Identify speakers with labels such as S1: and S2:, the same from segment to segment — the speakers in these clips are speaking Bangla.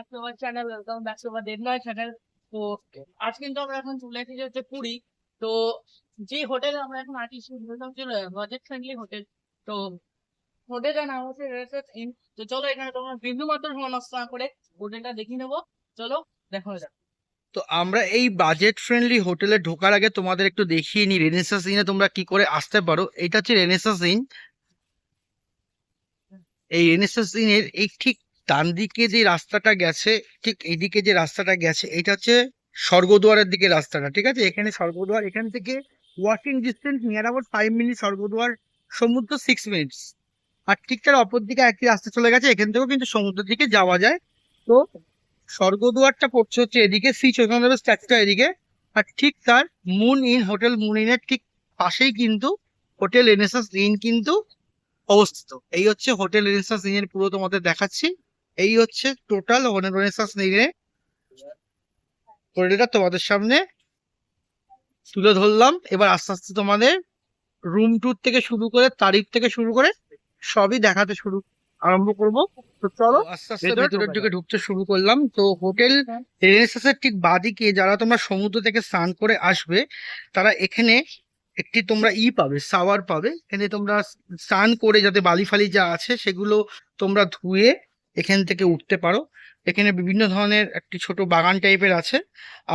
S1: Back to our channel, welcome back to our Debnoy channel. তো আজ কিন্তু আমরা এখন চলে এসেছি হচ্ছে পুরী। তো যে হোটেলে আমরা এখন আছি সেই হোটেলটা হচ্ছে বাজেট ফ্রেন্ডলি হোটেল। তো হোটেলের নাম হচ্ছে রেসার্চ ইন। তো চলো এখানে তোমরা বিন্দু মাত্র সময় নষ্ট না করে হোটেলটা দেখে নেবো। চলো দেখা যাক।
S2: তো আমরা এই বাজেট ফ্রেন্ডলি হোটেলে ঢোকার আগে তোমাদের একটু দেখিয়ে নিই রেনেসাস ইনে তোমরা কি করে আসতে পারো। এটা হচ্ছে রেনেসাস ইন। এই রেনেসাস ইনের এই ঠিক ডান দিকে যে রাস্তাটা গেছে, ঠিক এইদিকে যে রাস্তাটা গেছে, এটা হচ্ছে স্বর্গদুয়ারের দিকে রাস্তাটা। ঠিক আছে, এখানে স্বর্গদুয়ার, এখান থেকে walking distance near about 5 minute. Swargadwar সমুদ্র 6 মিনিটস। আর ঠিক তার অপর দিকে একটি রাস্তা চলে গেছে, এখান থেকেও কিন্তু সমুদ্রের দিকে যাওয়া যায়। তো স্বর্গদুয়ারটা পড়ছে হচ্ছে এদিকে, শ্রী চৈতন্যদেবের স্ট্যাচুটা এদিকে। আর ঠিক তার মুন ইন, হোটেল মুন ইনের ঠিক পাশেই কিন্তু হোটেল রেনেসাস ইন কিন্তু অবস্থিত। এই হচ্ছে হোটেল রেনেসাস ইন এর পুরো তোমাদের দেখাচ্ছি। এই হচ্ছে টোটাল রেনেসাস ইনের হোটেলটা তোমাদের সামনে তুলে ধরলাম। এবার আস্তে আস্তে তোমাদের রুম ট্যুর থেকে শুরু করে, তারিখ থেকে শুরু করে সবই দেখাতে আরম্ভ করব। তো চলো আস্তে আস্তে ভেতরের দিকে ঢুকতে শুরু করলাম। তো হোটেল রেনেসাসের ঠিক বাদিকে যারা তোমরা সমুদ্র থেকে স্নান করে আসবে, তারা এখানে একটি তোমরা পাবে, শাওয়ার পাবে। এখানে তোমরা স্নান করে যাতে বালি ফালি যা আছে সেগুলো তোমরা ধুয়ে এখান থেকে উঠতে পারো। এখানে বিভিন্ন ধরনের একটি ছোট বাগান টাইপের আছে।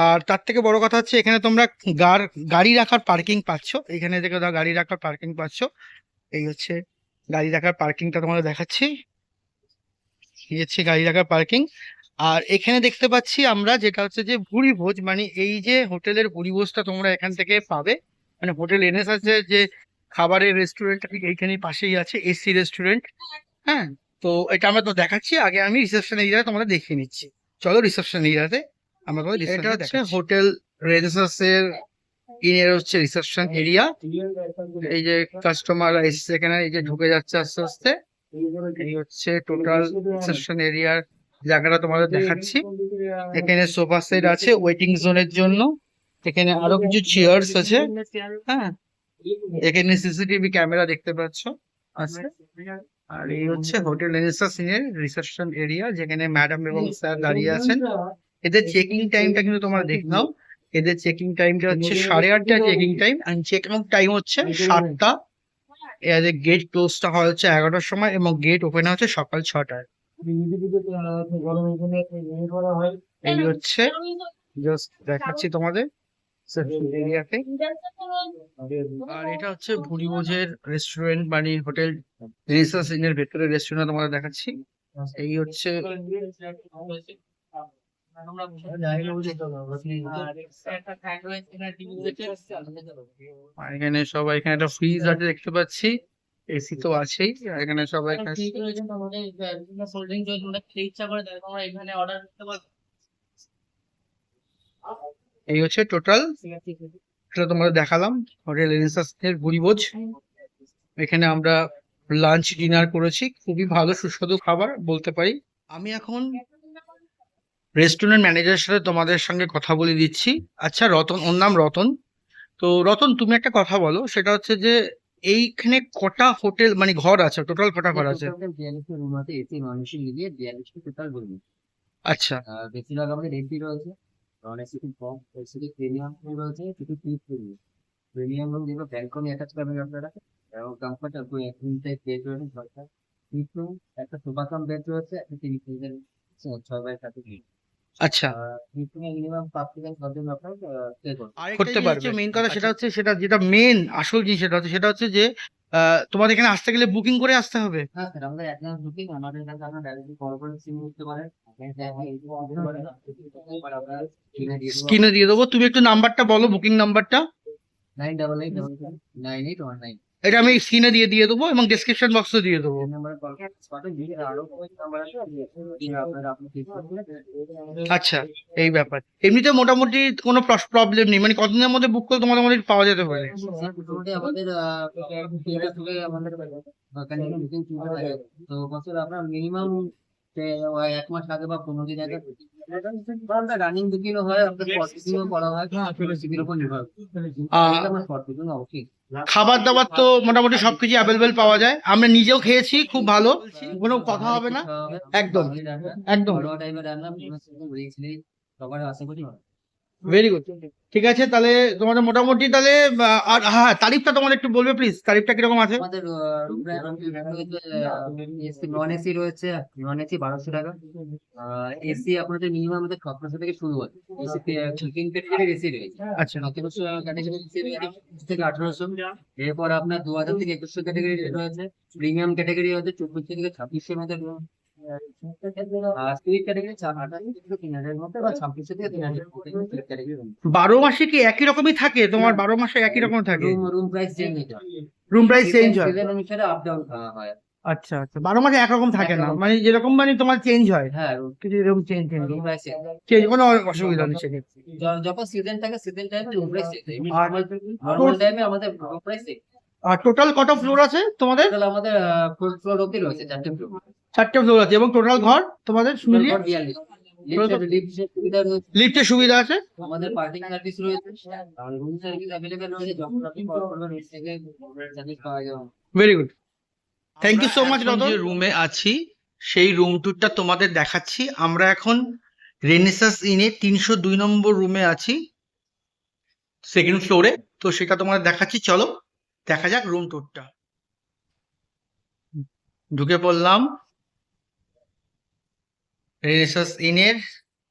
S2: আর তার থেকে বড় কথা হচ্ছে এখানে তোমরা গাড়ি রাখার পার্কিং পাচ্ছ। এখানে থেকে গাড়ি রাখার পার্কিং পাচ্ছ। এই হচ্ছে গাড়ি রাখার পার্কিংটা তোমাদের দেখাচ্ছি। এই হচ্ছে গাড়ি রাখার পার্কিং। আর এখানে দেখতে পাচ্ছি আমরা যেটা হচ্ছে যে ভুরিভোজ, মানে এই যে হোটেলের ভুরিভোজটা তোমরা এখান থেকে পাবে। মানে হোটেল এনএস আছে যে খাবারের রেস্টুরেন্টটা ঠিক এইখানেই পাশেই আছে, এসি রেস্টুরেন্ট। হ্যাঁ, তো এটা আমরা তো দেখাচ্ছি। আগে আমি রিসেপশন এরিয়াটা তোমাদের দেখিয়ে নিচ্ছি। চলো রিসেপশন এরিয়াতে আমরা তোমাদের এটা হচ্ছে হোটেল রেনেসাস এর ইনের হচ্ছে রিসেপশন এরিয়া। এই যে কাস্টমার এসেছে এখানে, এই যে ঢুকে যাচ্ছে আস্তে আস্তে। এই হচ্ছে টোটাল রিসেপশন এরিয়ার জায়গাটা তোমাদের দেখাচ্ছি। এখানে সোফা সেট আছে ওয়েটিং জোনের জন্য। এখানে আরো কিছু চেয়ার্স আছে। হ্যাঁ, এখানে সিসিটিভি ক্যামেরা দেখতে পাচ্ছ আছে। আর এই হচ্ছে হোটেল রেনেসাস ইনের রিসেপশন এরিয়া, যেখানে ম্যাডাম এবং স্যার দাঁড়িয়ে আছেন। এদের চেকিং টাইমটা কিন্তু তোমরা দেখে নাও। এদের চেকিং টাইমটা হচ্ছে 8:30 checking time, and check out time হচ্ছে 7টা। এদের গেট ক্লোজটা হয় হচ্ছে 11টার সময় এবং গেট ওপেন হচ্ছে সকাল 6টায়। এই হচ্ছে জাস্ট দেখাচ্ছি তোমাদের এরিয়াতে। আর এটা হচ্ছে ভুরিভোজের রেস্টুরেন্ট, মানে হোটেল রেনেসাস ইনের ভেতরে রেস্টুরেন্ট তোমাদের দেখাচ্ছি। এই হচ্ছে আর এখানে সবাই, এখানে একটা ফ্রিজ আছে দেখতে পাচ্ছি, এসি তো আছেই। আর এখানে সবাই এই হচ্ছে টোটাল, এটা তোমাদের দেখালাম হোটেল রেনেসাস এর ভুরিভোজ। এখানে আমরা লাঞ্চ ডিনার করেছি, খুবই ভালো সুস্বাদু খাবার বলতে পারি। আমি এখন রেস্টুরেন্ট ম্যানেজারের সাথে তোমাদের সঙ্গে কথা বলে দিচ্ছি। আচ্ছা রতন, ওর নাম রতন। তো রতন, তুমি একটা কথা বলো, সেটা হচ্ছে যে এইখানে কটা হোটেল মানে ঘর আছে, টোটাল কটা ঘর আছে?
S3: 42টা রুম আছে, এসি নন এসি মিলিয়ে 42টা টোটাল রুম।
S2: আচ্ছা
S3: বেশিরভাগ আমাদের এসি রয়েছে, নন এসি খুব কম। এসি প্রিমিয়াম রয়েছে, কিছু পিস রুম। প্রিমিয়াম রুম যেগুলো ব্যালকনি অ্যাটাচ পাবেন আপনারা, এবং কমফর্টেবল কুইন সাইজ বেড রয়েছে 6টা। পিস রুম, একটা সোফা কাম বেড রয়েছে, একটা টিভি ফ্রিজের 6x7 বেড।
S2: আচ্ছা,
S3: পিস রুমে মিনিমাম 5 থেকে 6 জন আপনার স্টে করবে।
S2: করতে পারবে। মেইন কথা সেটা হচ্ছে, সেটা যেটা মেন আসল জিনিস সেটা হচ্ছে যে তোমাদের এখানে আসতে গেলে বুকিং করে আসতে হবে।
S3: হ্যাঁ স্যার, আমাদের অ্যাডভান্স বুকিং আমাদের কাছে আপনারা ডাইরেক্টলি কল করে সিম করতে পারেন। আপনারা চাইলে এই বুকিং করেন, আপনারা কিনে দিয়ে দেবো।
S2: স্ক্রিনে দিয়ে দেবো, তুমি একটু নাম্বারটা বলো, বুকিং নাম্বারটা।
S3: 98889818।
S2: এটা আমি স্ক্রিনে দিয়ে দেবো এবং ডেসক্রিপশন বক্সে দিয়ে দেবো।
S3: এই নাম্বারে কল করে স্পটে দিয়ে আরো কোনো নাম্বার আছে আপনারা আপনি ঠিক করবেন।
S2: আচ্ছা, এই ব্যাপার। এমনিতে মোটামুটি কোনো প্রবলেম নেই, মানে কতদিনের মধ্যে বুক করলে তোমাদের মধ্যে পাওয়া যেতে পারে?
S3: স্যার মোটামুটি আমাদের তিনটা থেকে আমাদের কন্টিনিউ বুকিং চলতে থাকে। তো বছর আপনার মিনিমাম এক মাস আগে বা 15 দিন আগে রানিং বুকিংও হয়, আপনার স্পট বুকিংও করা হয়, সিটির উপর নির্ভর করে স্পট বুকিং অবশ্যই।
S2: খাবার দাবার তো মোটামুটি সবকিছু অ্যাভেলেবেল পাওয়া যায়, আমরা নিজেও খেয়েছি, খুব ভালো, কোনো কথা হবে না। একদম, একদম।
S3: ঘরোয়া টাইপের রান্না, সবার আশা করি হয়।
S2: Very good. ঠিক আছে, তাহলে তোমাদের মোটামুটি তাহলে আর হ্যাঁ, তারিফটা তোমাদের একটু বলবে প্লিজ, তারিফটা কিরকম আছে?
S3: আমাদের নন এসি রয়েছে, নন এসি 1200 টাকা, এসি আপনাদের মিনিমাম আমাদের 1700 থেকে শুরু হয়। এসি কিং ক্যাটাগরির এসি রয়েছে,
S2: আচ্ছা,
S3: 1700 ক্যাটাগরির এসি রয়েছে থেকে 1800। এরপর আপনার 2000 থেকে 2100 ক্যাটাগরি রয়েছে, প্রিমিয়াম ক্যাটাগরি হচ্ছে 2400 থেকে 2600 এর মধ্যে, আর সুইট ক্যাটাগরি 2800 থেকে 3000 এর মধ্যে, বা 2600 থেকে 3000 এর মধ্যে সুইট ক্যাটাগরি।
S2: 12 মাসে কি একই রকমই থাকে তোমার? 12 মাসে একই রকম থাকে?
S3: রুম প্রাইস চেঞ্জ হয়,
S2: রুম প্রাইস চেঞ্জ হয়?
S3: সিজন অনুসারে আপ ডাউন হয়।
S2: আচ্ছা আচ্ছা, 12 মাসে একরকম থাকে না, মানে যেরকম মানে তোমার চেঞ্জ হয়,
S3: হ্যাঁ,
S2: কিছু এরকম চেঞ্জ
S3: রুম প্রাইস
S2: চেঞ্জ, কোনো অসুবিধা নেই সেক্ষেত্রে।
S3: যখন সিজন থাকে সিজন টাইমে রুম প্রাইস
S2: আর
S3: নরমাল টাইমে আমাদের রুম প্রাইস
S2: আর টোটাল কত ফ্লোর আছে তোমাদের?
S3: টোটাল আমাদের ফুল ফ্লোর অবধি রয়েছে, 4টে ফ্লোর,
S2: 4টে ফ্লোর আছে, এবং টোটাল ঘর তোমাদের মিলিয়ে
S3: 42। লিফটের সুবিধা রয়েছে,
S2: লিফটের সুবিধা আছে,
S3: আমাদের পার্কিং সার্ভিস রয়েছে, আর রুম সার্ভিস अवेलेबल রয়েছে, যখন আপনি কল করবেন লিফট থেকে সার্ভিস পাওয়া যাবে।
S2: Very good, thank you so much. যে রুমে আছি সেই রুম ট্যুরটা তোমাদের দেখাচ্ছি। আমরা এখন রেনেসাস ইনে 302 নম্বর রুমে আছি, সেকেন্ড ফ্লোরে। তো সেটা তোমাদের দেখাচ্ছি, চলো দেখা যাক রুম ট্যুরটা। ঢুকে পড়লাম রেনেসাস ইনের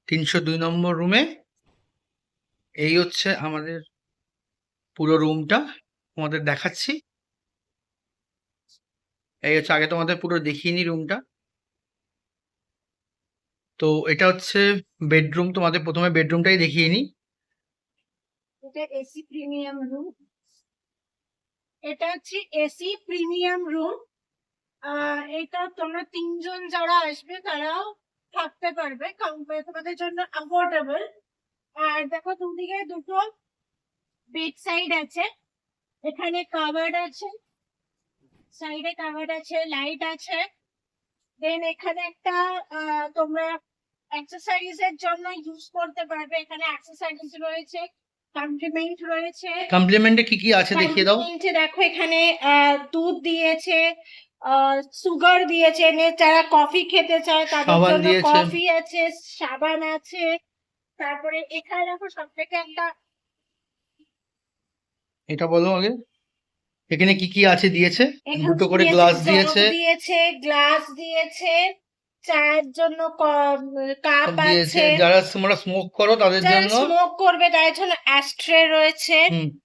S2: 302 নম্বর রুমে। এই হচ্ছে আমাদের পুরো রুমটা, তোমাদের দেখাচ্ছি। এই হচ্ছে, আগে তোমাদের পুরো দেখিয়ে নি রুমটা। তো এটা হচ্ছে বেডরুম, তোমাদের প্রথমে বেডরুমটাই দেখিয়ে নি।
S4: এটা এসি প্রিমিয়াম রুম, এটা হচ্ছে এসি প্রিমিয়াম রুম। এটা তোমরা 3 জন যারা আসবে তারাও থাকতে পারবে, তোমাদের জন্য অ্যাফোর্ডেবল। আর দেখো দুদিকে দুটো বেড সাইড আছে, এখানে কাভার্ড আছে, সাইডে কাভার্ড আছে, লাইট আছে। দেন এখানে একটা তোমরা এক্সারসাইজ এর জন্য ইউজ করতে পারবে, এখানে এক্সারসাইজ রয়েছে, কমপ্লিমেন্ট রয়েছে।
S2: কমপ্লিমেন্টে কি কি আছে দেখিয়ে দাও।
S4: কমপ্লিমেন্টে দেখো এখানে দুধ দিয়েছে, সুগার দিয়েছে, যারা কফি খেতে চায় তাদের
S2: সাবান
S4: জন্য
S2: দিয়েছে।
S4: কফি আছে, সাবান আছে। তারপরে এখানে দেখো সবথেকে একটা,
S2: এটা বলো আগে, এখানে কি কি আছে দিয়েছে?
S4: এখানে
S2: দুটো করে
S4: দিয়েছে
S2: গ্লাস
S4: জগ
S2: দিয়েছে,
S4: দিয়েছে, গ্লাস দিয়েছে, চায়ের জন্য কাপ
S2: দিয়েছে।
S4: আছে,
S2: যারা তোমরা স্মোক করো তাদের
S4: যারা
S2: জন্য।
S4: স্মোক করবে তাদের জন্য অ্যাস্ট্রে রয়েছে।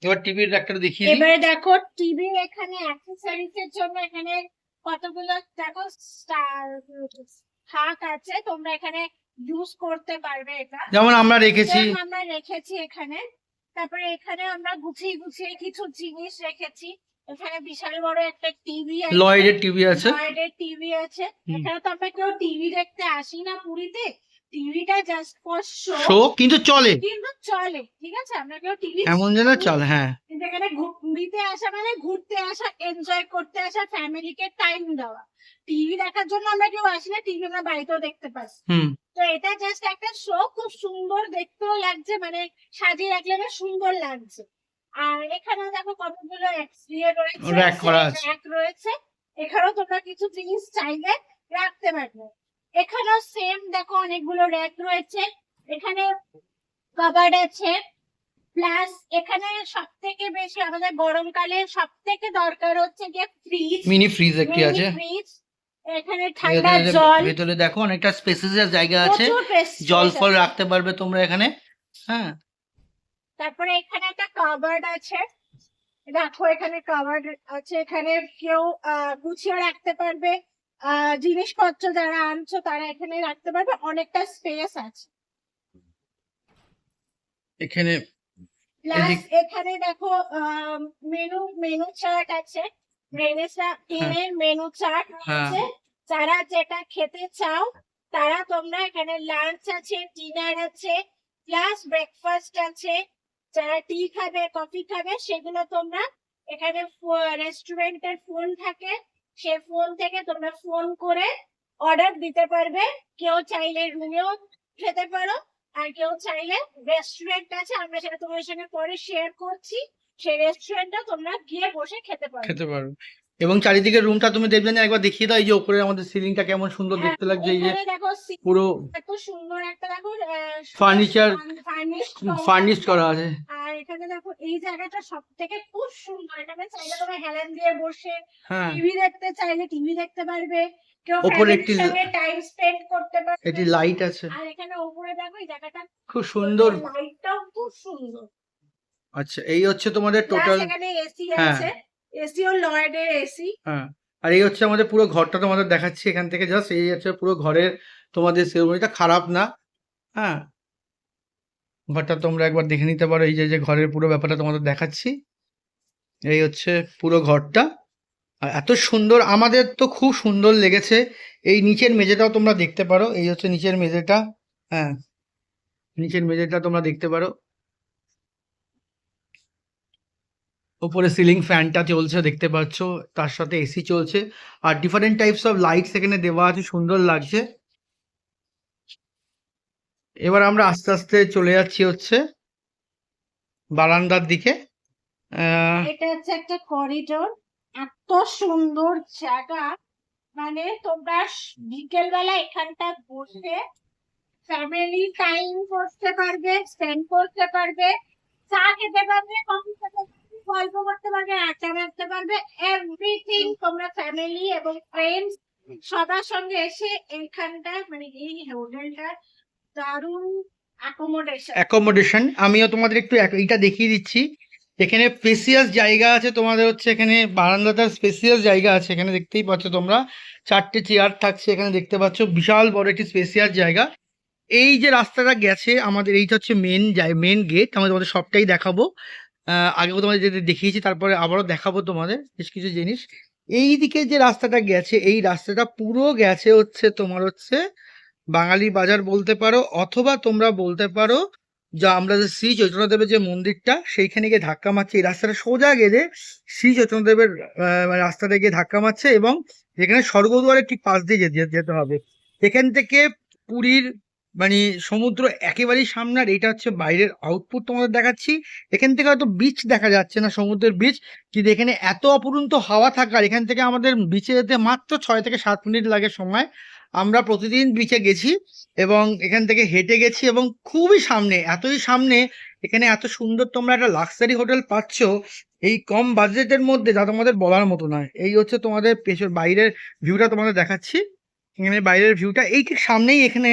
S2: এবার টিভির একটা দেখিয়ে দিই।
S4: এবারে দেখো টিভি, এখানে অ্যাক্সেসরিজ এর জন্য এখানে কতগুলো দেখো থাক আছে, তোমরা এখানে ইউজ করতে পারবে। এটা
S2: যেমন আমরা রেখেছি,
S4: যেমন আমরা রেখেছি এখানে। তারপরে এখানে আমরা গুছিয়ে গুছিয়ে কিছু জিনিস রেখেছি। এখানে বিশাল বড় একটা টিভি আছে,
S2: লয়েডের টিভি আছে।
S4: লয়েডের টিভি আছে। এখানে তো আমরা কেউ টিভি দেখতে আসি না পুরীতে, টিভিটা জাস্ট ফর
S2: শো, কিন্তু চলে,
S4: কিন্তু চলে, ঠিক আছে? আমরা কেউ টিভি
S2: এমন যেন চলে। হ্যাঁ,
S4: কিন্তু এখানে ঘুরতে আসা মানে ঘুরতে আসা, এনজয় করতে আসা, ফ্যামিলিকে টাইম দেওয়া। টিভি দেখার জন্য আমরা কেউ আসি না, টিভি আমরা বাড়িতেও দেখতে পাই। তো এটা জাস্ট একটা শো, খুব সুন্দর দেখতেও লাগছে, মানে সাজিয়ে রাখলে না সুন্দর লাগছে। আর এখানে দেখো কতগুলো
S2: র্যাক করা আছে।
S4: র্যাক রয়েছে, এখানেও তোমরা কিছু জিনিস চাইলে রাখতে পারবে। এখানেও সেম দেখো অনেকগুলো র্যাক রয়েছে, এখানে কাভার্ড আছে। প্লাস এখানে সব থেকে বেশি আমাদের গরমকালে সব থেকে দরকার হচ্ছে গিয়ে ফ্রিজ,
S2: মিনি ফ্রিজ একটি আছে।
S4: ফ্রিজ, এখানে ঠান্ডা জল,
S2: ভেতরে দেখো অনেকটা স্পেসিয়াস জায়গা আছে,
S4: প্রচুর
S2: জল
S4: space
S2: ফল
S4: আছে।
S2: রাখতে পারবে তোমরা এখানে। হ্যাঁ,
S4: তারপরে এখানে একটা কাভার্ড আছে, দেখো এখানে কাভার্ড আছে, এখানে কেউ গুছিয়ে রাখতে পারবে, জিনিসপত্র যারা আনছো তারা এখানে রাখতে পারবে, অনেকটা স্পেস আছে।
S2: এখানে
S4: প্লাস
S2: এদিক-
S4: এখানে দেখো মেনু চার্ট আছে, ইনের মেনু চার্ট
S2: হ্যাঁ।
S4: আছে। যারা যেটা খেতে চাও তারা তোমরা এখানে লাঞ্চ আছে, ডিনার আছে, প্লাস ব্রেকফাস্ট আছে। যারা টি খাবে, কফি খাবে, সেগুলো তোমরা এখানে রেস্টুরেন্টের ফোন থাকে, সে ফোন থেকে তোমরা ফোন করে অর্ডার দিতে পারবে। কেউ চাইলে রুমেও খেতে পারো, আর কেউ চাইলে রেস্টুরেন্ট আছে, আমরা সেটা তোমার সঙ্গে পরে শেয়ার করছি, সেই রেস্টুরেন্টটা তোমরা গিয়ে বসে খেতে পারো।
S2: খেতে পারো। এবং চারিদিকে রুমটা তুমি দেবজানি একবার দেখিয়ে দাও, এই যে উপরে আমাদের সিলিংটা কেমন সুন্দর
S4: হ্যাঁ,
S2: দেখতে লাগছে, এই যে
S4: এখানে দেখো
S2: পুরো
S4: এত সুন্দর একটা দেখো
S2: Furniture ফার্নিশ করা আছে।
S4: আর এখানে দেখো এই জায়গাটা সব থেকে খুব সুন্দর। এখানে চাইলে তুমি হেলান দিয়ে বসে
S2: হ্যাঁ,
S4: টিভি দেখতে চাইলে টিভি দেখতে পারবে, কেউ
S2: ওপরে
S4: ফ্যামিলির
S2: একটি
S4: সঙ্গে টাইম স্পেন্ড করতে পারবে।
S2: এটি লাইট আছে,
S4: আর এখানে উপরে দেখো এই জায়গাটা
S2: খুব সুন্দর।
S4: লাইটটাও খুব সুন্দর।
S2: আচ্ছা, এই হচ্ছে তোমাদের
S4: প্লাস
S2: টোটাল।
S4: এখানে এসি
S2: হ্যাঁ।
S4: আছে, এসিও লয়েডের এসি।
S2: হ্যাঁ, আর এই হচ্ছে আমাদের পুরো ঘরটা তোমাদের দেখাচ্ছি এখান থেকে, জাস্ট এই হচ্ছে পুরো ঘরের তোমাদের সেরেমনিটা, খারাপ না। হ্যাঁ, ঘরটা তোমরা একবার দেখে নিতে পারো, এই যে যে ঘরের পুরো ব্যাপারটা তোমাদের দেখাচ্ছি। এই হচ্ছে পুরো ঘরটা, আর এত সুন্দর, আমাদের তো খুব সুন্দর লেগেছে। এই নিচের মেঝেটাও তোমরা দেখতে পারো, এই হচ্ছে নিচের মেঝেটা। হ্যাঁ, নিচের মেঝেটা তোমরা দেখতে পারো। উপরে সিলিং ফ্যানটা চলছে দেখতে পাচ্ছ, তার সাথে এসি চলছে, আর ডিফারেন্ট টাইপস অফ লাইটস এখানে দেওয়া আছে, সুন্দর লাগছে। এবার আমরা আস্তে আস্তে চলে যাচ্ছি হচ্ছে বারান্দার দিকে।
S4: এটা হচ্ছে একটা করিডোর, এত সুন্দর জায়গা। মানে তোমরা বিকেল বেলা এখানটা বসে ফ্যামিলি টাইম করতে পারবে, স্পেন্ড করতে পারবে, চা খেতে পারবে, কফি খেতে পারবে, গল্প করতে পারবে, আড্ডা মারতে পারবে, এভরিথিং তোমরা ফ্যামিলি এবং ফ্রেন্ডস সবার সঙ্গে এসে এইখানটা, মানে এই হোটেলটা দারুণ
S2: অ্যাকোমোডেশন। আমিও তোমাদের একটু এইটা দেখিয়ে দিচ্ছি। এখানে স্পেসিয়াস জায়গা আছে তোমাদের, হচ্ছে এখানে বারান্দাটার স্পেসিয়াস জায়গা আছে, এখানে দেখতেই পাচ্ছ তোমরা, 4টে চেয়ার থাকছে এখানে, দেখতে পাচ্ছ বিশাল বড় একটি স্পেসিয়াস জায়গা। এই যে রাস্তাটা গেছে আমাদের, এইটা হচ্ছে মেন গেট। আমি তোমাদের সবটাই দেখাবো, আগেও তোমাদের যেটা দেখিয়েছি, তারপরে আবারও দেখাবো তোমাদের বেশ কিছু জিনিস। এই দিকে যে রাস্তাটা গেছে, এই রাস্তাটা পুরো গেছে হচ্ছে তোমার হচ্ছে বাঙালি বাজার বলতে পারো, অথবা তোমরা বলতে পারো যে আমরা যে শ্রী চৈতন্যদেবের যে মন্দিরটা, সেইখানে গিয়ে ধাক্কা মারছে। এই রাস্তাটা সোজা গেলে শ্রী চৈতন্যদেবের রাস্তাটা গিয়ে ধাক্কা মারছে, এবং যেখানে স্বর্গদ্বারের ঠিক পাশ দিয়ে যেতে হবে। এখান থেকে পুরীর মানে সমুদ্র একেবারেই সামনে, আর এটা হচ্ছে বাইরের আউটপুট তোমাদের দেখাচ্ছি। এখান থেকে হয়তো বিচ দেখা যাচ্ছে না, সমুদ্রের বিচ, কিন্তু এখানে এত অপরন্ত হাওয়া থাকার, এখান থেকে আমাদের বিচে যেতে মাত্র 6 থেকে 7 মিনিট লাগে সময়। আমরা প্রতিদিন বিচে গেছি এবং এখান থেকে হেঁটে গেছি, এবং খুবই সামনে, এতই সামনে, এখানে এত সুন্দর তোমরা একটা লাক্সারি হোটেল পাচ্ছ এই কম বাজেটের মধ্যে, যা তোমাদের বলার মতো নয়। এই হচ্ছে তোমাদের বাইরের ভিউটা তোমাদের দেখাচ্ছি। এখানে বাইরের ভিউটা এই ঠিক সামনেই, এখানে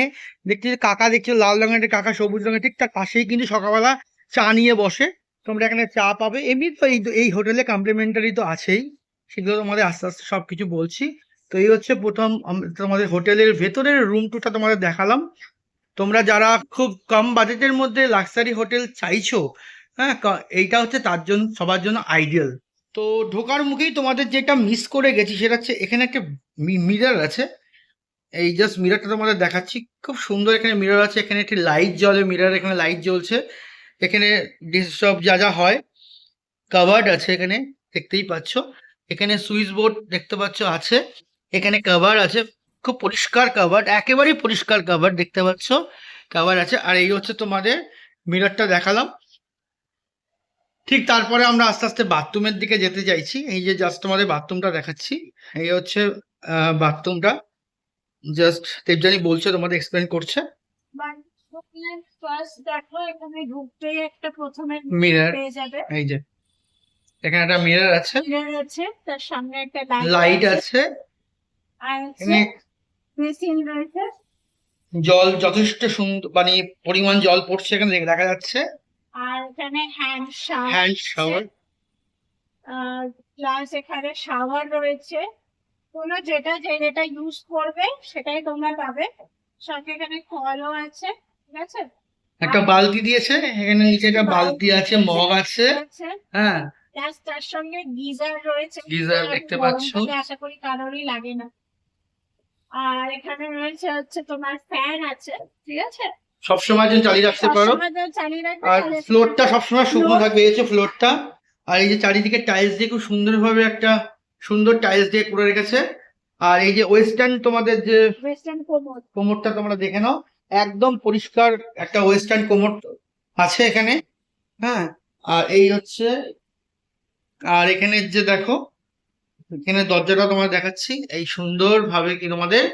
S2: দেখছি যে কাকা দেখছি, লাল রঙের একটা কাকা, সবুজ রঙের, ঠিক তার পাশেই কিন্তু সকালবেলা চা নিয়ে বসে। তোমরা এখানে চা পাবে, এমনি তো এই হোটেলে কমপ্লিমেন্টারি তো আছেই, সেগুলো তোমাদের আস্তে আস্তে সবকিছু বলছি। তো এই হচ্ছে প্রথম তোমাদের হোটেলের ভেতরের রুম টুরটা তোমাদের দেখালাম। তোমরা যারা খুব কম বাজেটের মধ্যে লাক্সারি হোটেল চাইছো, হ্যাঁ, এইটা হচ্ছে তার জন্য, সবার জন্য আইডিয়াল। তো ঢোকার মুখেই তোমাদের যেটা মিস করে গেছি, সেটা হচ্ছে এখানে একটা মিরর আছে। এই জাস্ট মিররটা তোমাদের দেখাচ্ছি, খুব সুন্দর এখানে মিরর আছে। এখানে একটি লাইট জ্বলে, মিরর এখানে লাইট জ্বলছে। এখানে সব যা যা হয়, কাভার্ড আছে এখানে, দেখতেই পাচ্ছ। এখানে সুইচ বোর্ড দেখতে পাচ্ছ আছে, এখানে কভার আছে, খুব পরিষ্কার কভার, একেবারেই পরিষ্কার কভার দেখতে পাচ্ছ, কভার আছে। আর এই হচ্ছে তোমাদের মিররটা দেখালাম। ঠিক তারপরে আমরা আস্তে আস্তে বাথরুমের দিকে যেতে চাইছি। এই যে জাস্ট তোমাদের বাথরুমটা দেখাচ্ছি, এই হচ্ছে বাথরুমটা। জাস্ট দেবযানী বলছে, তোমাদের এক্সপ্লেন করছে।
S4: ফার্স্ট দেখো এখানে ঢুকতেই একটা প্রথমে
S2: মিরর,
S4: পেয়ে যাবে,
S2: এই যে এখানে একটা মিরর আছে,
S4: মিরর আছে, তার সামনে একটা
S2: লাইট আছে,
S4: আর
S2: এখানে
S4: বেসিন রয়েছে,
S2: জল যথেষ্ট সুন্দর, মানে পরিমাণ জল পড়ছে এখানে দেখা যাচ্ছে।
S4: আর এখানে হ্যান্ড
S2: শাওয়ার,
S4: প্লাস এখানে শাওয়ার রয়েছে। তোমরা যেটা ইউজ করবে সেটাই তোমরা পাবে। সঙ্গে এখানে কলও আছে, ঠিক আছে।
S2: একটা বালতি দিয়েছে, এখানে নিচে একটা বালতি আছে, মগ আছে, হ্যাঁ,
S4: প্লাস তার সঙ্গে গিজার রয়েছে,
S2: গিজার দেখতে পাচ্ছ।
S4: গরমকালে আশা করি কারোরই লাগে না। আর এখানে রয়েছে হচ্ছে তোমার ফ্যান আছে, ঠিক আছে,
S2: সবসময় জন্য চালিয়ে রাখতে পারো।
S4: সবসময় জন্য চালিয়ে রাখবে।
S2: আর ফ্লোরটা সবসময় শুকনো থাকবে, এই হচ্ছে ফ্লোরটা। আর এই যে চারিদিকে টাইলস দিয়ে খুব সুন্দরভাবে একটা সুন্দর টাইলস দিয়ে করে রেখেছে। আর এই যে ওয়েস্টার্ন তোমাদের যে
S4: ওয়েস্টার্ন কোমর।
S2: কোমরটা তোমরা দেখে নাও, একদম পরিষ্কার একটা ওয়েস্টার্ন কোমর আছে এখানে। হ্যাঁ, আর এই হচ্ছে, আর এখানে যে দেখো, এখানে দরজাটা তোমার দেখাচ্ছি, এই সুন্দর ভাবে কি তোমাদের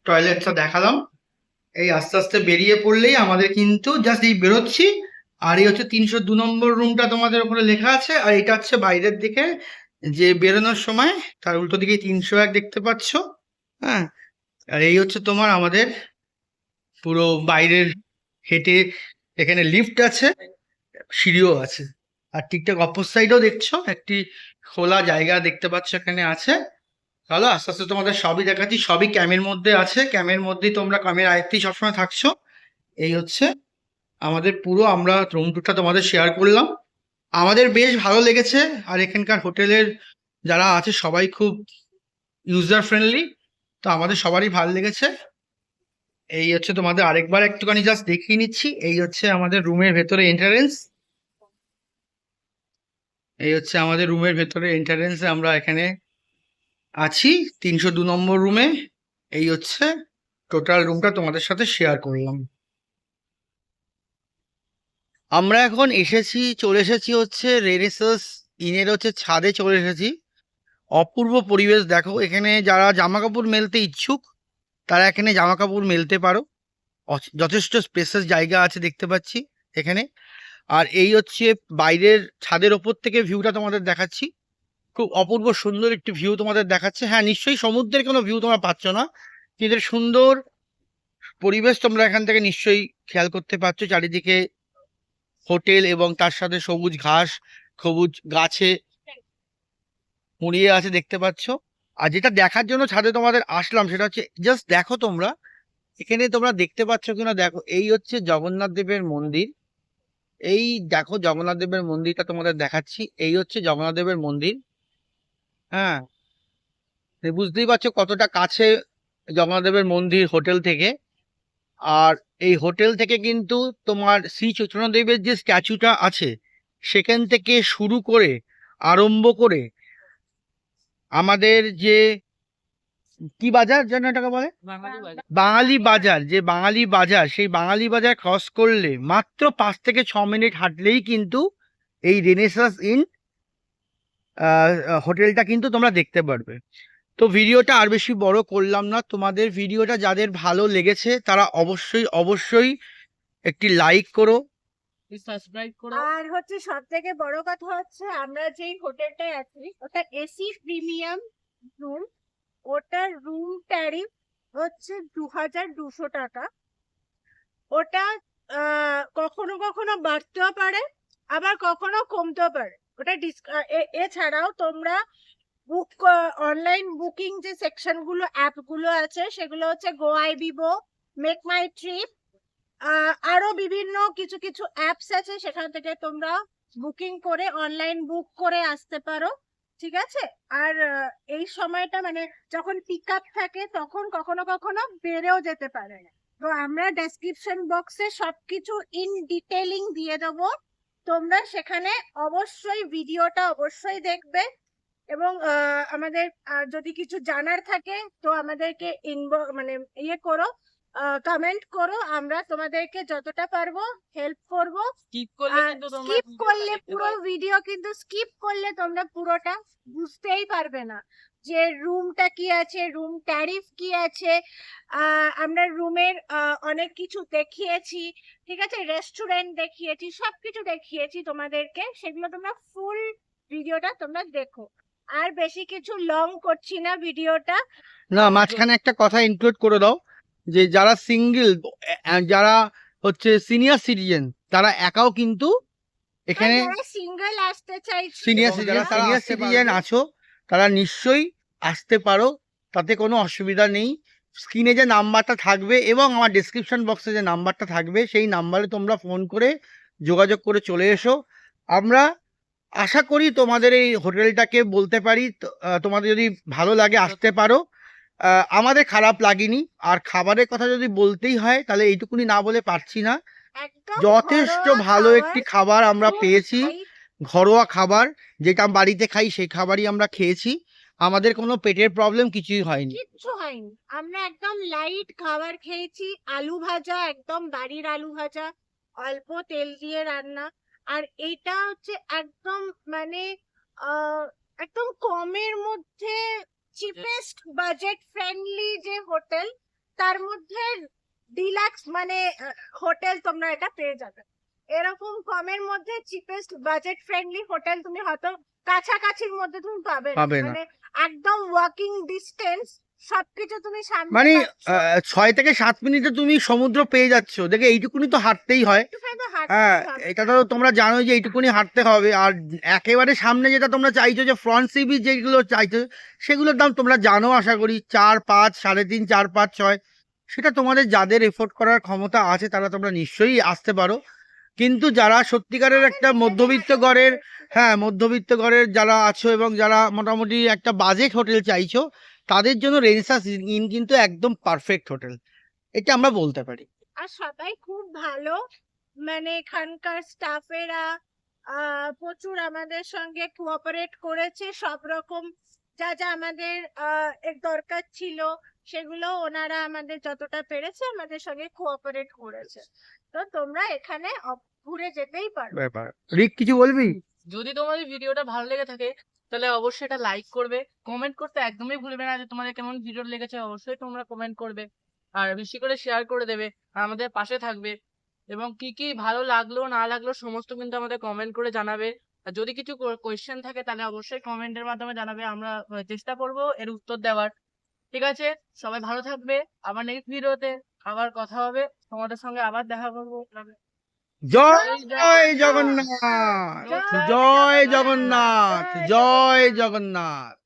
S2: টয়লেটটা দেখালাম। এই আস্তে আস্তে বেরিয়ে পড়লেই আমাদের কিন্তু জাস্ট এই বেরোচ্ছি, আর এই হচ্ছে 302 নম্বর রুমটা তোমাদের ওখানে লেখা আছে। আর এটা হচ্ছে বাইরের দিকে যে বেরোনোর সময় তার উল্টো দিকে 301 দেখতে পাচ্ছ। হ্যাঁ, আর এই হচ্ছে তোমার আমাদের পুরো বাইরের হেঁটে, এখানে লিফট আছে, সিঁড়িও আছে, আর ঠিকঠাক অপর সাইডেও দেখছো একটি খোলা জায়গা দেখতে পাচ্ছ এখানে আছে। চলো আস্তে আস্তে তোমাদের সবই দেখাচ্ছি, সবই ক্যামের মধ্যে আছে, ক্যামের মধ্যেই তোমরা ক্যামের আয়ত্তেই সবসময় থাকছো। এই হচ্ছে আমাদের পুরো আমরা রুম টুরটা তোমাদের শেয়ার করলাম, আমাদের বেশ ভালো লেগেছে। আর এখানকার হোটেলের যারা আছে সবাই খুব ইউজার ফ্রেন্ডলি, তো আমাদের সবারই ভালো লেগেছে। এই হচ্ছে তোমাদের আরেকবার একটুখানি জাস্ট দেখিয়ে নিচ্ছি, এই হচ্ছে আমাদের রুমের ভেতরে এন্ট্রান্স। এই হচ্ছে আমাদের রুমের ভেতরে এন্ট্রান্সে আমরা এখানে আছি 302 নম্বর রুমে। এই হচ্ছে টোটাল রুমটা তোমাদের সাথে শেয়ার করলাম। আমরা এখন চলে এসেছি হচ্ছে রেনেসাঁস ইনের হচ্ছে ছাদে চলে এসেছি। অপূর্ব পরিবেশ দেখো, এখানে যারা জামা কাপড় মেলতে ইচ্ছুক তারা এখানে জামা কাপড় মেলতে পারো, যথেষ্ট স্পেসাস জায়গা আছে দেখতে পাচ্ছি এখানে। আর এই হচ্ছে বাইরের ছাদের ওপর থেকে ভিউটা তোমাদের দেখাচ্ছি, খুব অপূর্ব সুন্দর একটি ভিউ তোমাদের দেখাচ্ছে। হ্যাঁ, নিশ্চয়ই সমুদ্রের কোনো ভিউ তোমরা পাচ্ছ না, কিন্তু সুন্দর পরিবেশ তোমরা এখান থেকে নিশ্চয়ই খেয়াল করতে পারছো। চারিদিকে হোটেল এবং তার সাথে সবুজ ঘাস, সবুজ গাছে মুড়িয়ে আছে দেখতে পাচ্ছ। আর যেটা দেখার জন্য ছাদে তোমাদের আসলাম সেটা হচ্ছে জাস্ট দেখো তোমরা, এখানে তোমরা দেখতে পাচ্ছ কিনা দেখো, এই হচ্ছে জগন্নাথ দেবের মন্দির। এই দেখো জগন্নাথ দেবের মন্দিরটা তোমাদের দেখাচ্ছি, এই হচ্ছে জগন্নাথ দেবের মন্দির। হ্যাঁ, বুঝতেই পারছো কতটা কাছে জগন্নাথ দেবের মন্দির হোটেল থেকে। আর এই হোটেল থেকে কিন্তু তোমার শ্রী চৈতন্যদেবের যে স্ট্যাচুটা আছে সেখান থেকে শুরু করে আরম্ভ করে আমাদের যে কি বাজার যেন এটাকে বলে, বাঙালি বাজার, যে বাঙালি বাজার, সেই বাঙালি বাজার ক্রস করলে মাত্র 5 থেকে 6 মিনিট হাঁটলেই কিন্তু এই রেনেসাঁস ইন হোটেলটা কিন্তু তোমরা দেখতে পারবে। তো ভিডিওটা আর বেশি বড় করলাম না, তোমাদের ভিডিওটা যাদের ভালো লেগেছে তারা অবশ্যই অবশ্যই একটি লাইক করো,
S1: সাবস্ক্রাইব করো।
S4: আর হচ্ছে সব থেকে বড় কথা হচ্ছে আমরা যেই হোটেলটায় আছি ওটা এসি প্রিমিয়াম রুম, ওটার রুম ট্যারিফ হচ্ছে 2200 টাকা। ওটা কখনো কখনো বাড়তেও পারে আবার কখনো কমতেও পারে। ওটা এছাড়াও তোমরা অনলাইন বুকিং যে সেকশন গুলো অ্যাপ গুলো আছে সেগুলো হচ্ছে গোআইবিবো, মেক মাই ট্রিপ, আরো বিভিন্ন কিছু কিছু অ্যাপস আছে, সেখান থেকে তোমরা বুকিং করে অনলাইন বুক করে আসতে পারো। ঠিক আছে। আর এই সময়টা মানে যখন পিক আপ থাকে তখন কখনো কখনো বেড়েও যেতে পারে। তো আমরা ডেসক্রিপশন বক্সে সবকিছু ইন ডিটেইলিং দিয়ে দেবো, তোমরা সেখানে অবশ্যই ভিডিওটা অবশ্যই দেখবে। এবং আমাদের যদি কিছু জানার থাকে তো আমাদেরকে মানে ইয়ে করো, কমেন্ট করো, আমরা তোমাদেরকে যতটা পারবো হেল্প করব।
S1: স্কিপ করলে কিন্তু তোমরা
S4: স্কিপ করলে
S1: দেখতে
S4: পুরো
S1: পারবে।
S4: ভিডিও কিন্তু স্কিপ করলে তোমরা পুরোটা বুঝতেই পারবে না যে রুমটা কি আছে, রুম ট্যারিফ কি আছে। আমরা রুমের অনেক কিছু দেখিয়েছি, ঠিক আছে, রেস্টুরেন্ট দেখিয়েছি, সবকিছু দেখিয়েছি তোমাদেরকে, সেগুলো তোমরা ফুল ভিডিওটা তোমরা দেখো। আর বেশি কিছু লং করছি না ভিডিওটা।
S2: না মাঝখানে একটা কথা ইনক্লুড করে দাও, যে যারা সিঙ্গেল, যারা হচ্ছে সিনিয়র সিটিজেন, তারা একাও কিন্তু এখানে,
S4: সিঙ্গেল আসতে চাইছি,
S2: সিনিয়র
S3: এবং যারা
S2: সিনিয়র
S3: আসতে
S2: সিটিজেন
S3: পারবে।
S2: আছো তারা নিশ্চয়ই আসতে পারো, তাতে কোনো অসুবিধা নেই। স্ক্রিনে যে নাম্বারটা থাকবে এবং আমার ডেসক্রিপশন বক্সে যে নাম্বারটা থাকবে সেই নাম্বারে তোমরা ফোন করে যোগাযোগ করে চলে এসো। আমরা আশা করি তোমাদের এই হোটেলটাকে বলতে পারি তোমাদের যদি ভালো লাগে আসতে পারো, আমাদের খারাপ লাগেনি। আর খাবারের কথা যদি বলতেই হয় তাহলে এইটুকুনি না বলে পারছি না,
S4: একদম
S2: যথেষ্ট
S4: ঘরোয়া
S2: ভালো
S4: খাবার,
S2: একটি খাবার আমরা
S4: খুব
S2: পেয়েছি,
S4: light।
S2: ঘরোয়া খাবার যেটা বাড়িতে খাই সেই খাবারই আমরা খেয়েছি। আমাদের কোনো পেটের প্রবলেম কিছুই হয়নি।
S4: কিচ্ছু হয়নি, আমরা একদম লাইট খাবার খেয়েছি, আলু ভাজা, একদম বাড়ির আলু ভাজা, অল্প তেল দিয়ে রান্না। আর এইটা হচ্ছে একদম মানে একদম কমের মধ্যে চিপেস্ট বাজেট ফ্রেন্ডলি যে হোটেল, তার মধ্যে ডিলাক্স মানে হোটেল তোমরা এটা পেয়ে যাবে। এরকম কমের মধ্যে চিপেস্ট বাজেট ফ্রেন্ডলি হোটেল তুমি হয়তো কাছাকাছির মধ্যে তুমি পাবে
S2: পাবে না।
S4: মানে একদম ওয়াকিং ডিস্টেন্স, সবকিছু তুমি সামনে
S2: মানে
S4: পাচ্ছ।
S2: 6 থেকে 7 মিনিটে তুমি সমুদ্র পেয়ে যাচ্ছ, দেখে এইটুকুনি তো হাঁটতেই হয়।
S4: একটুখানি তো হাঁটতেই
S2: হ্যাঁ,
S4: হবে।
S2: এটা তো তোমরা জানো যে এইটুকুনি হাঁটতে হবে। আর একেবারে সামনে যেটা তোমরা চাইছো, যে ফ্রন্ট সি বিচ যেগুলো চাইছো, সেগুলোর দাম তোমরা জানো আশা করি, 4, 5, 3.5, 4, 5, 6। সেটা তোমাদের যাদের এফোর্ড করার ক্ষমতা আছে তারা তোমরা নিশ্চয়ই আসতে পারো। কিন্তু যারা সত্যিকারের একটা মধ্যবিত্ত ঘরের, হ্যাঁ মধ্যবিত্ত ঘরের যারা আছো এবং যারা মোটামুটি একটা বাজেট হোটেল চাইছো, তাদের জন্য রেনেসাঁ ইন কিন্তু একদম পারফেক্ট হোটেল, এটা আমরা বলতে পারি।
S4: আর সবাই খুব ভালো, মানে এখানকার স্টাফেরা প্রচুর আমাদের সঙ্গে কোঅপারেট করেছে। সব রকম যা যা আমাদের এর দরকার ছিল সেগুলো ওনারা আমাদের যতটা পেরেছে আমাদের সঙ্গে কোঅপারেট করেছে। তো তোমরা এখানে ঘুরে যেতেই পারো।
S2: ব্যাপার রিক, কিছু বলবি?
S1: যদি তোমাদের ভিডিওটা ভালো লেগে থাকে তাহলে অবশ্যই এটা লাইক করবে, কমেন্ট করতে একদমই ভুলবে না যে তোমাদের কেমন ভিডিও লেগেছে, অবশ্যই তোমরা কমেন্ট করবে। আর বেশি করে শেয়ার করে দেবে, আর আমাদের পাশে থাকবে। এবং কি কি ভালো লাগলো না লাগলো সমস্ত কিন্তু আমাদের কমেন্ট করে জানাবে। আর যদি কিছু কোয়েশ্চেন থাকে তাহলে অবশ্যই কমেন্টের মাধ্যমে জানাবে, আমরা চেষ্টা করব এর উত্তর দেওয়ার। ঠিক আছে, সবাই ভালো থাকবে। আবার নেক্সট ভিডিওতে আবার কথা হবে, তোমাদের সঙ্গে আবার দেখা করবো।
S2: জয় জগন্নাথ, জয় জগন্নাথ, জয় জগন্নাথ।